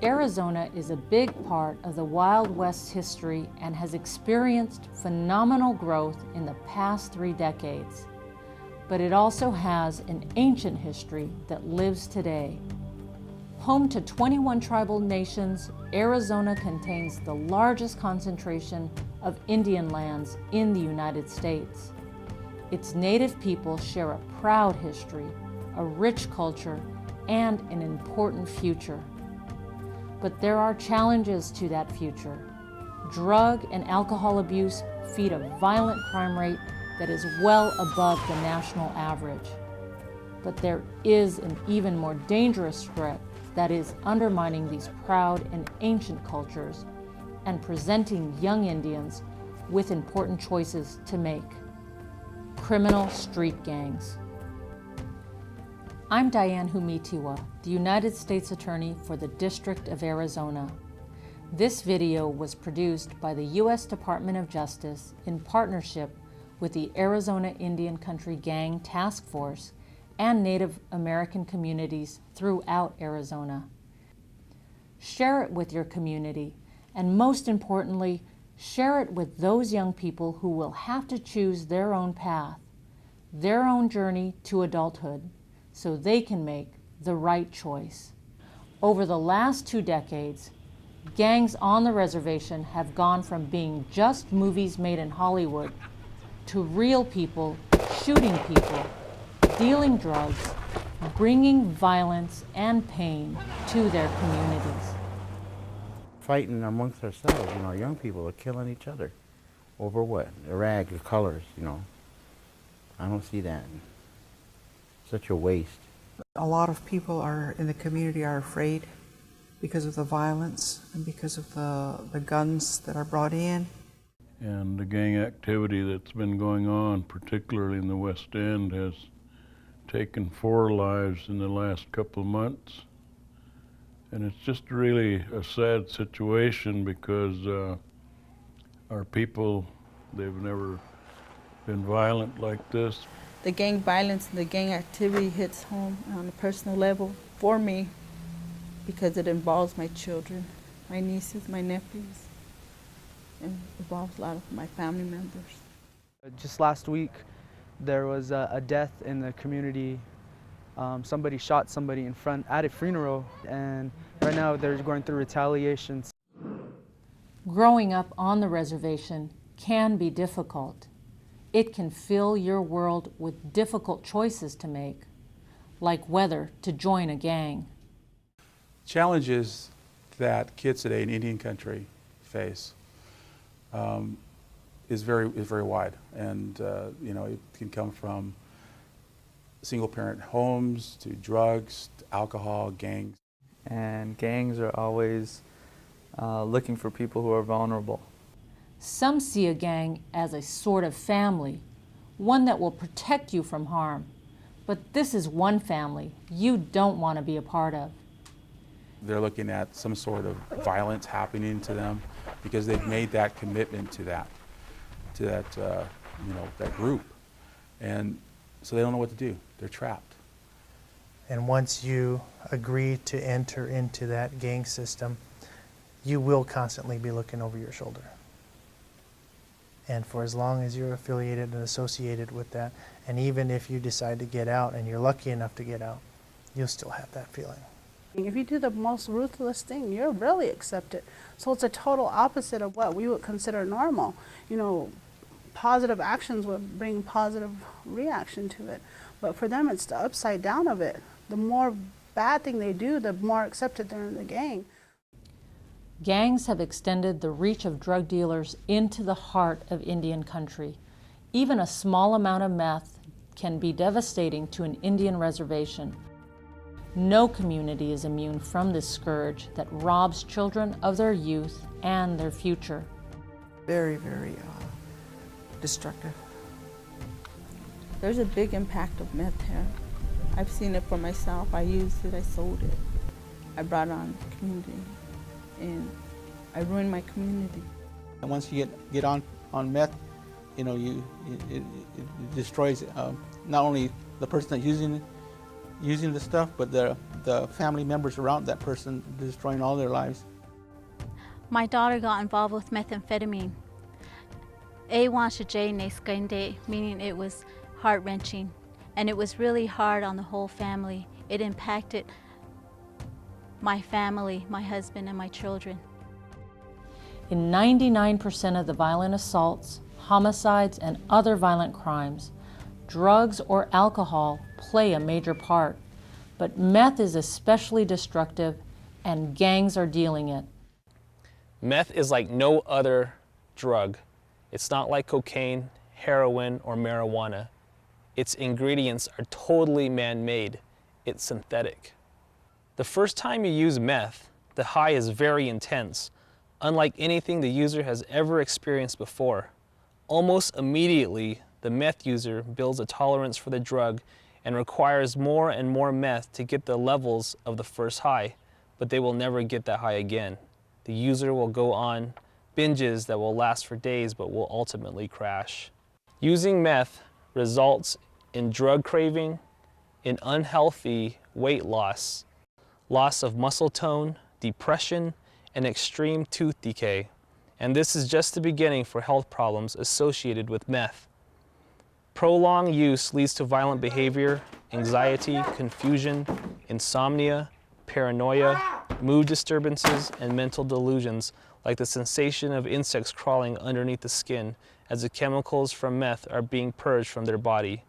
Arizona is a big part of the Wild West's history and has experienced phenomenal growth in the past 3 decades. But it also has an ancient history that lives today. Home to 21 tribal nations, Arizona contains the largest concentration of Indian lands in the United States. Its native people share a proud history, a rich culture, and an important future. But there are challenges to that future. Drug and alcohol abuse feed a violent crime rate that is well above the national average. But there is an even more dangerous threat that is undermining these proud and ancient cultures and presenting young Indians with important choices to make: criminal street gangs. I'm Diane Humitiwa, the United States Attorney for the District of Arizona. This video was produced by the U.S. Department of Justice in partnership with the Arizona Indian Country Gang Task Force and Native American communities throughout Arizona. Share it with your community, and most importantly, share it with those young people who will have to choose their own path, their own journey to adulthood, so they can make the right choice. Over the last 2 decades, gangs on the reservation have gone from being just movies made in Hollywood to real people shooting people, dealing drugs, bringing violence and pain to their communities. Fighting amongst ourselves, young people are killing each other. Over what? A rag, the colors, I don't see that. Such a waste. A lot of people in the community are afraid because of the violence and because of the guns that are brought in. And the gang activity that's been going on, particularly in the West End, has taken 4 lives in the last couple of months. And it's just really a sad situation because our people, they've never been violent like this. The gang violence and the gang activity hits home on a personal level for me because it involves my children, my nieces, my nephews, and involves a lot of my family members. Just last week, there was a death in the community. Somebody shot somebody in front at a funeral, and right now they're going through retaliation. Growing up on the reservation can be difficult. It can fill your world with difficult choices to make, like whether to join a gang. Challenges that kids today in Indian country face is very wide, and it can come from single-parent homes to drugs, to alcohol, gangs. And gangs are always looking for people who are vulnerable. Some see a gang as a sort of family, one that will protect you from harm. But this is one family you don't want to be a part of. They're looking at some sort of violence happening to them because they've made that commitment to that group. And so they don't know what to do. They're trapped. And once you agree to enter into that gang system, you will constantly be looking over your shoulder. And for as long as you're affiliated and associated with that, and even if you decide to get out and you're lucky enough to get out, you'll still have that feeling. If you do the most ruthless thing, you're really accepted. So it's a total opposite of what we would consider normal. Positive actions would bring positive reaction to it. But for them, it's the upside down of it. The more bad thing they do, the more accepted they're in the gang. Gangs have extended the reach of drug dealers into the heart of Indian country. Even a small amount of meth can be devastating to an Indian reservation. No community is immune from this scourge that robs children of their youth and their future. Very, very destructive. There's a big impact of meth here. I've seen it for myself. I used it, I sold it. I brought it on the community, and I ruined my community. And once you get on meth, it destroys not only the person that's using it, using the stuff, but the family members around that person destroying all their lives. My daughter got involved with methamphetamine. Meaning it was heart-wrenching, and it was really hard on the whole family. It impacted my family, my husband, and my children. In 99% of the violent assaults, homicides, and other violent crimes, drugs or alcohol play a major part. But meth is especially destructive, and gangs are dealing it. Meth is like no other drug. It's not like cocaine, heroin, or marijuana. Its ingredients are totally man-made. It's synthetic. The first time you use meth, the high is very intense, unlike anything the user has ever experienced before. Almost immediately, the meth user builds a tolerance for the drug and requires more and more meth to get the levels of the first high, but they will never get that high again. The user will go on binges that will last for days but will ultimately crash. Using meth results in drug craving, in unhealthy weight loss, loss of muscle tone, depression, and extreme tooth decay. And this is just the beginning for health problems associated with meth. Prolonged use leads to violent behavior, anxiety, confusion, insomnia, paranoia, mood disturbances, and mental delusions, like the sensation of insects crawling underneath the skin as the chemicals from meth are being purged from their body.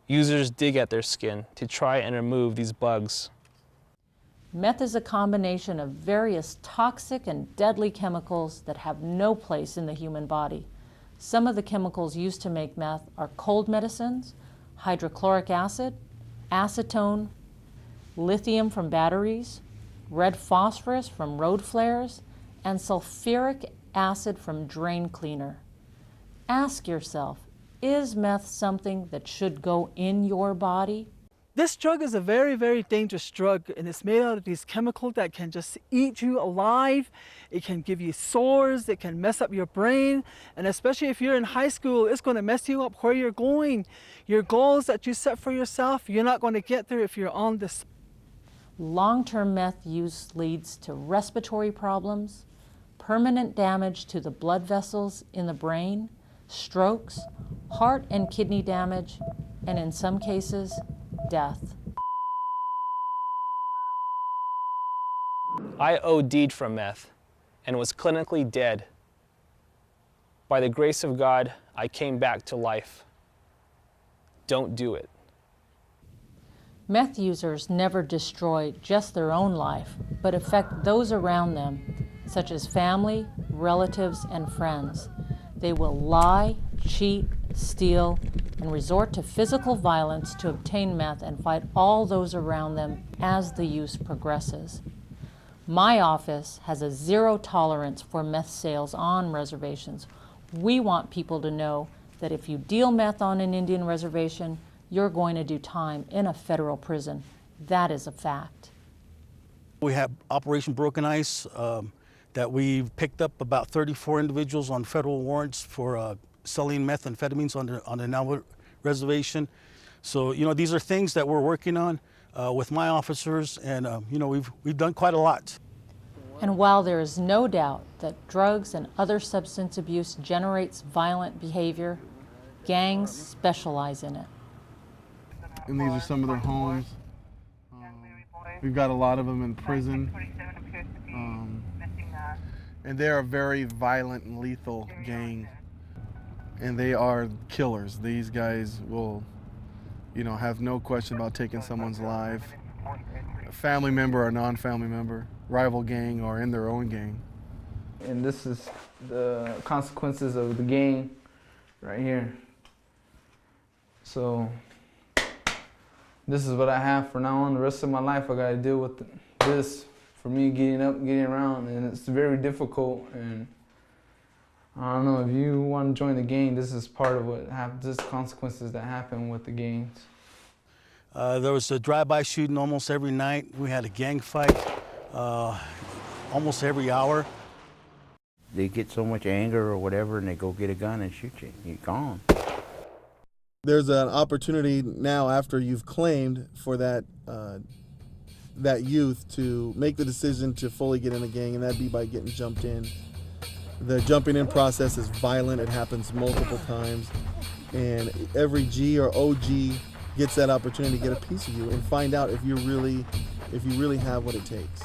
Users dig at their skin to try and remove these bugs. Meth is a combination of various toxic and deadly chemicals that have no place in the human body. Some of the chemicals used to make meth are cold medicines, hydrochloric acid, acetone, lithium from batteries, red phosphorus from road flares, and sulfuric acid from drain cleaner. Ask yourself, is meth something that should go in your body? This drug is a very, very dangerous drug, and it's made out of these chemicals that can just eat you alive. It can give you sores, it can mess up your brain, and especially if you're in high school, it's going to mess you up where you're going. Your goals that you set for yourself, you're not going to get there if you're on this. Long-term meth use leads to respiratory problems, permanent damage to the blood vessels in the brain, strokes, heart and kidney damage, and in some cases, death. I OD'd from meth and was clinically dead. By the grace of God, I came back to life. Don't do it. Meth users never destroy just their own life, but affect those around them, such as family, relatives, and friends. They will lie, cheat, steal, and resort to physical violence to obtain meth and fight all those around them as the use progresses. My office has a zero tolerance for meth sales on reservations. We want people to know that if you deal meth on an Indian reservation, you're going to do time in a federal prison. That is a fact. We have Operation Broken Ice that we've picked up about 34 individuals on federal warrants for selling methamphetamines on the Navajo reservation. So, these are things that we're working on with my officers, and, we've done quite a lot. And while there is no doubt that drugs and other substance abuse generates violent behavior, gangs specialize in it. And these are some of their homes. We've got a lot of them in prison. And they're a very violent and lethal gang. And they are killers. These guys will, have no question about taking someone's life. A family member or non-family member, rival gang or in their own gang. And this is the consequences of the gang right here. So this is what I have for now on. The rest of my life I gotta deal with this for me getting up, getting around, and it's very difficult. And I don't know, if you want to join the gang, this is part of what happens, this consequences that happen with the gangs. There was a drive-by shooting almost every night. We had a gang fight almost every hour. They get so much anger or whatever and they go get a gun and shoot you. You're gone. There's an opportunity now after you've claimed for that that youth to make the decision to fully get in a gang, and that'd be by getting jumped in. The jumping in process is violent. It happens multiple times, and every G or OG gets that opportunity to get a piece of you and find out if you really have what it takes.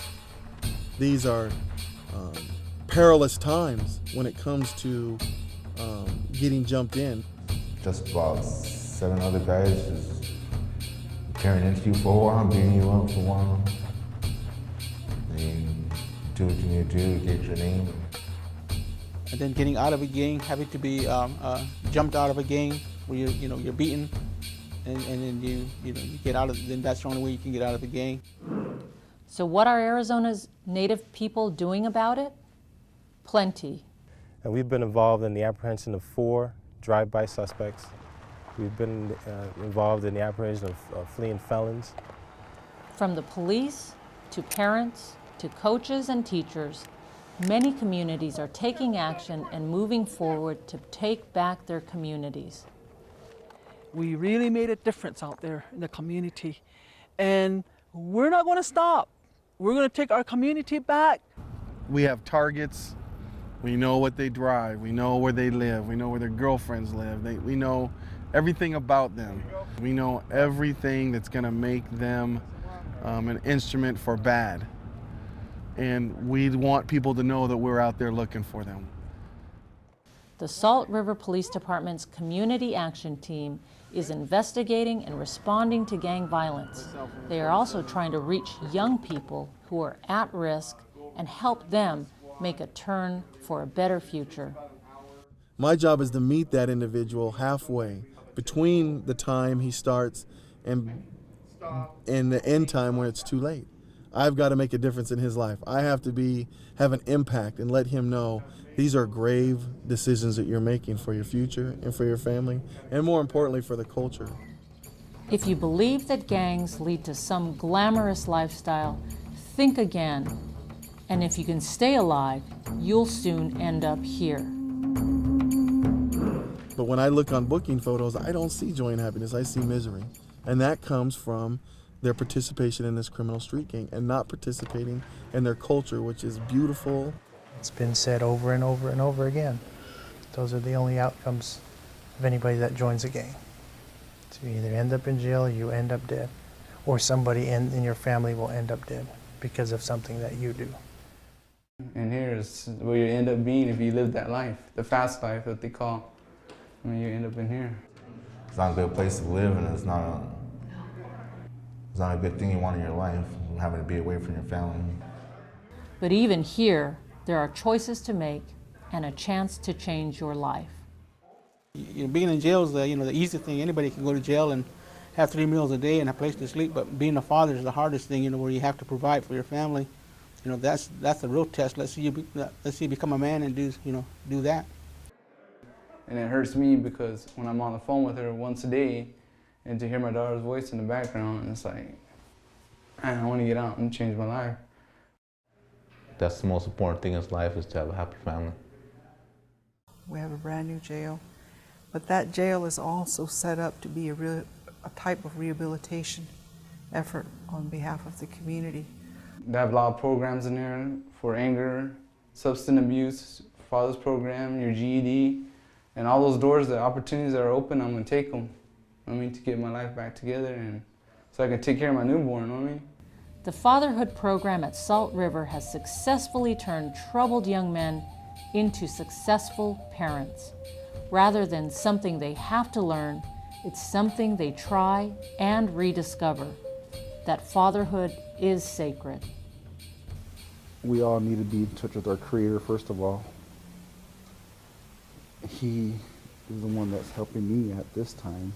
These are perilous times when it comes to getting jumped in. Just about 7 other guys just tearing into you for a while, beating you up for a while. Then do what you need to do to get your name. And then getting out of a gang, having to be jumped out of a gang where you're beaten, and then you get out of. Then that's the only way you can get out of the gang. So what are Arizona's Native people doing about it? Plenty. And we've been involved in the apprehension of 4 drive-by suspects. We've been involved in the apprehension of fleeing felons. From the police to parents to coaches and teachers, many communities are taking action and moving forward to take back their communities. We really made a difference out there in the community, and we're not going to stop. We're going to take our community back. We have targets. We know what they drive. We know where they live. We know where their girlfriends live. We know everything about them. We know everything that's going to make them an instrument for bad. And we want people to know that we're out there looking for them. The Salt River Police Department's Community Action Team is investigating and responding to gang violence. They are also trying to reach young people who are at risk and help them make a turn for a better future. My job is to meet that individual halfway between the time he starts and the end time when it's too late. I've got to make a difference in his life. I have to have an impact and let him know these are grave decisions that you're making for your future and for your family, and more importantly for the culture. If you believe that gangs lead to some glamorous lifestyle, think again. And if you can stay alive, you'll soon end up here. But when I look on booking photos, I don't see joy and happiness, I see misery. And that comes from their participation in this criminal street gang and not participating in their culture, which is beautiful. It's been said over and over and over again. Those are the only outcomes of anybody that joins a gang. So you either end up in jail or you end up dead, or somebody in your family will end up dead because of something that you do. And here's where you end up being if you live that life, the fast life that they call. I mean, you end up in here. It's not a good place to live, and it's not a good thing you want in your life, having to be away from your family. But even here, there are choices to make and a chance to change your life. Being in jail is the easy thing. Anybody can go to jail and have 3 meals a day and a place to sleep. But being a father is the hardest thing. Where you have to provide for your family. That's the real test. Let's see you become a man and do that. And it hurts me because when I'm on the phone with her once a day, and to hear my daughter's voice in the background, it's like, man, I want to get out and change my life. That's the most important thing in life, is to have a happy family. We have a brand new jail, but that jail is also set up to be a type of rehabilitation effort on behalf of the community. They have a lot of programs in there for anger, substance abuse, father's program, your GED, and all those doors, the opportunities that are open, I'm going to take them. To get my life back together and so I can take care of my newborn, The fatherhood program at Salt River has successfully turned troubled young men into successful parents. Rather than something they have to learn, it's something they try and rediscover, that fatherhood is sacred. We all need to be in touch with our Creator, first of all. He is the one that's helping me at this time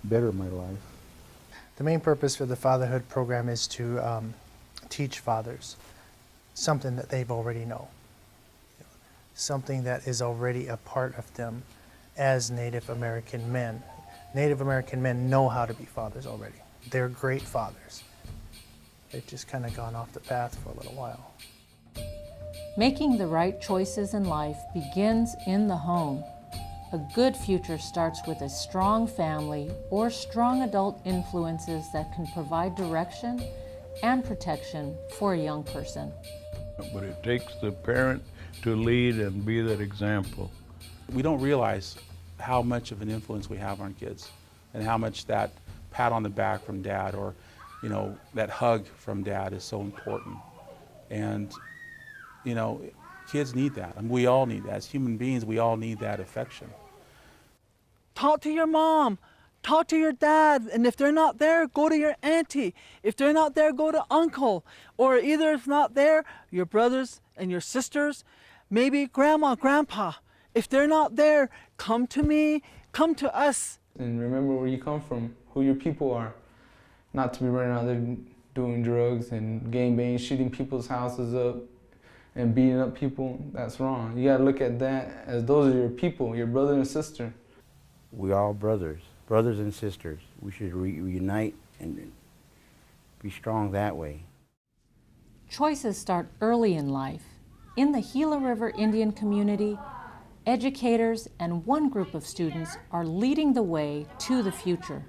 better my life. The main purpose for the fatherhood program is to teach fathers something that they've already know, something that is already a part of them as Native American men. Native American men know how to be fathers already. They're great fathers. They've just kind of gone off the path for a little while. Making the right choices in life begins in the home. A good future starts with a strong family or strong adult influences that can provide direction and protection for a young person. But it takes the parent to lead and be that example. We don't realize how much of an influence we have on kids and how much that pat on the back from dad or, you know, that hug from dad is so important. And, you know, kids need that. I mean, we all need that. As human beings, we all need that affection. Talk to your mom, talk to your dad, and if they're not there, go to your auntie. If they're not there, go to uncle. Or either if not there, your brothers and your sisters, maybe grandma, grandpa. If they're not there, come to me, come to us. And remember where you come from, who your people are. Not to be running out there doing drugs and gang banging, shooting people's houses up and beating up people. That's wrong. You gotta look at that as those are your people, your brother and sister. We all brothers and sisters. We should reunite and be strong that way. Choices start early in life. In the Gila River Indian community, educators and one group of students are leading the way to the future.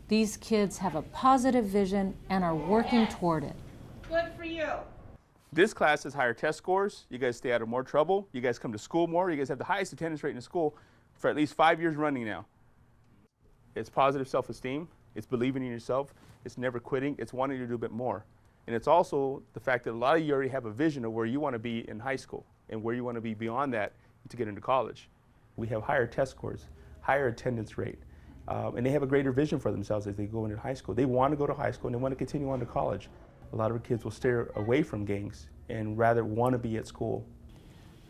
These kids have a positive vision and are working toward it. Good for you. This class has higher test scores. You guys stay out of more trouble. You guys come to school more. You guys have the highest attendance rate in the school for at least 5 years running now. It's positive self-esteem. It's believing in yourself. It's never quitting. It's wanting to do a bit more. And it's also the fact that a lot of you already have a vision of where you want to be in high school and where you want to be beyond that to get into college. We have higher test scores, higher attendance rate, and they have a greater vision for themselves as they go into high school. They want to go to high school and they want to continue on to college. A lot of our kids will stay away from gangs and rather want to be at school.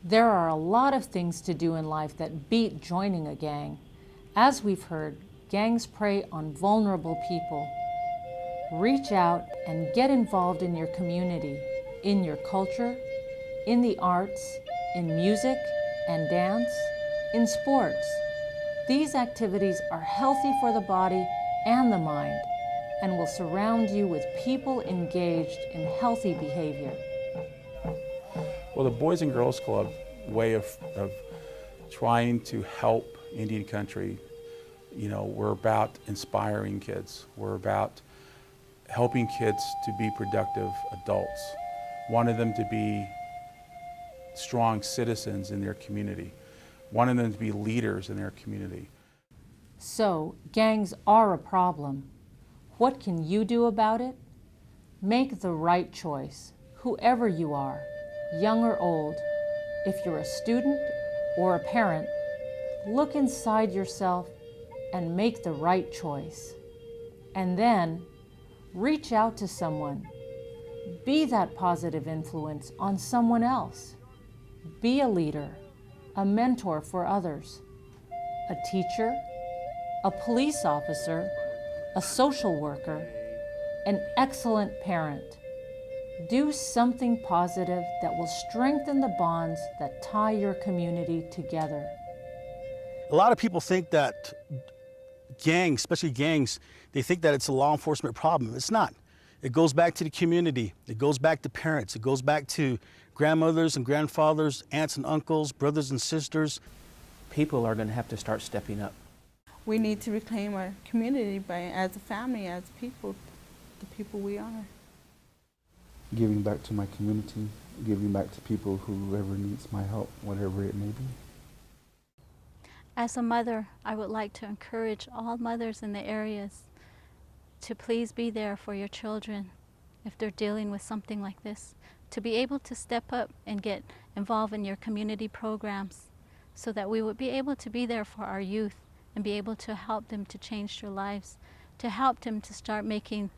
There are a lot of things to do in life that beat joining a gang. As we've heard, gangs prey on vulnerable people. Reach out and get involved in your community, in your culture, in the arts, in music and dance, in sports. These activities are healthy for the body and the mind and will surround you with people engaged in healthy behavior. Well, the Boys and Girls Club way of trying to help Indian country, you know, we're about inspiring kids. We're about helping kids to be productive adults, wanting them to be strong citizens in their community, wanting them to be leaders in their community. So, gangs are a problem. What can you do about it? Make the right choice, whoever you are, young or old. If you're a student or a parent, look inside yourself and make the right choice. And then, reach out to someone. Be that positive influence on someone else. Be a leader, a mentor for others, a teacher, a police officer, a social worker, an excellent parent. Do something positive that will strengthen the bonds that tie your community together. A lot of people think that gangs, especially gangs, they think that it's a law enforcement problem. It's not. It goes back to the community. It goes back to parents. It goes back to grandmothers and grandfathers, aunts and uncles, brothers and sisters. People are going to have to start stepping up. We need to reclaim our community as a family, as people, the people we are. Giving back to my community, giving back to people, whoever needs my help, whatever it may be. As a mother, I would like to encourage all mothers in the areas to please be there for your children if they're dealing with something like this, to be able to step up and get involved in your community programs so that we would be able to be there for our youth and be able to help them to change their lives, to help them to start making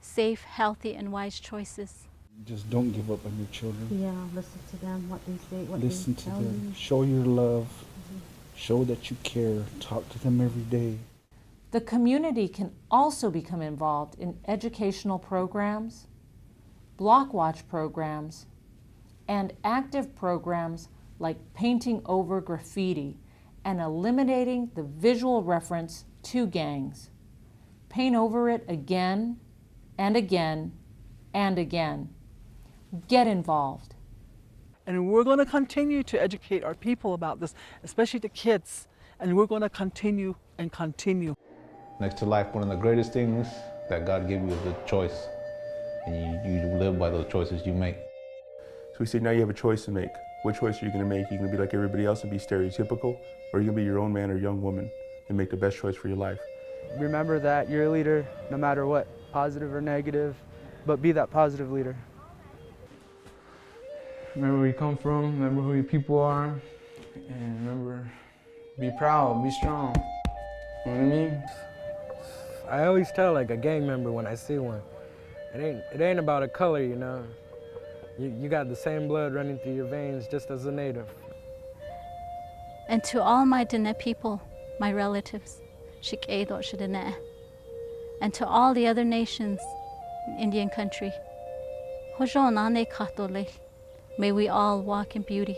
safe, healthy, and wise choices. Just don't give up on your children. Yeah, listen to them, what they say, what Listen they to tell them. you. Show your love. Show that you care. Talk to them every day. The community can also become involved in educational programs, block watch programs, and active programs like painting over graffiti and eliminating the visual reference to gangs. Paint over it again and again and again. Get involved. And we're going to continue to educate our people about this, especially the kids. and we're going to continue and continue. Next to life, one of the greatest things that God gave you is the choice. And you live by those choices you make. So we say now you have a choice to make. What choice are you going to make? Are you going to be like everybody else and be stereotypical? Or are you going to be your own man or young woman and make the best choice for your life? Remember that you're a leader no matter what, positive or negative, but be that positive leader. Remember where you come from, remember who your people are, and remember, be proud, be strong. You know what I mean? I always tell like a gang member when I see one, it ain't about a color, you know. You got the same blood running through your veins just as a native. And to all my Dene people, my relatives, and to all the other nations in Indian country, may we all walk in beauty.